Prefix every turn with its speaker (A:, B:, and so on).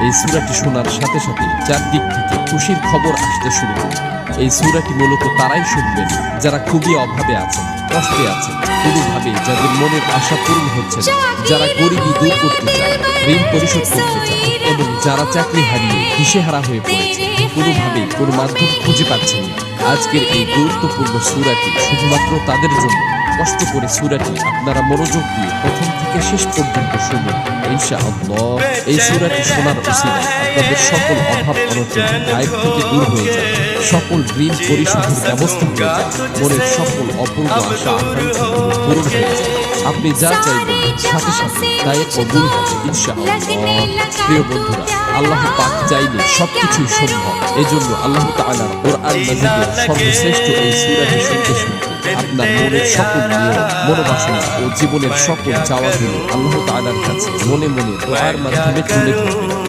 A: এই সূরাটি শোনার সাথে সাথে চারদিক থেকে খুশির খবর আসতে শুরু করে। এই সূরাটি মূলত তারাই শুনবেন যারা খুবই অভাবে আছেন, কষ্টে আছেন, কোনোভাবে যাদের মনের আশা পূরণ হচ্ছে না, যারা গরিবী দূর করতে চায়, ঋণ পরিশোধ করতে চায়, এবং যারা চাকরি হারিয়ে দিশেহারা হয়ে পড়েছে, কোনোভাবেই কোনো মাধ্যম খুঁজে পাচ্ছেন না। আজকের এই গুরুত্বপূর্ণ সূরাটি শুধুমাত্র তাদের জন্য। কষ্ট করে সূরাটি আপনারা মনোযোগ দিয়ে প্রথম থেকে শেষ পর্যন্ত শুনুন। ইনশাআল্লাহ এই সূরাটি শোনার উসিলায় আপনাদের সকল অভাব অনটন গায়েব থেকে দূর হয়ে যায়, সকল ঋণ পরিশোধের ব্যবস্থা হয়ে যায়, মনের সকল অপূর্ণ আশা আকাঙ্ক্ষাগুলো পূরণ হয়ে যায়। আপনি যা চাইবেন সাথে সাথে তাই কবুল হবে ইনশাআল্লাহ। প্রিয় বন্ধুরা, আল্লাহ পাক চাইলে সবকিছুই সম্ভব। এজন্য আল্লাহ তাআলার কোরআন মাজিদের সর্বশ্রেষ্ঠ এই সূরাটি শুনতে শুনতে আপনার মনের সকল নিয়ম, মনোবাসনা ও জীবনের সকল চাওয়াগুলো আল্লাহ তাআলার কাছে মনে মনে দোয়ার মাধ্যমে তুলে ধরবেন।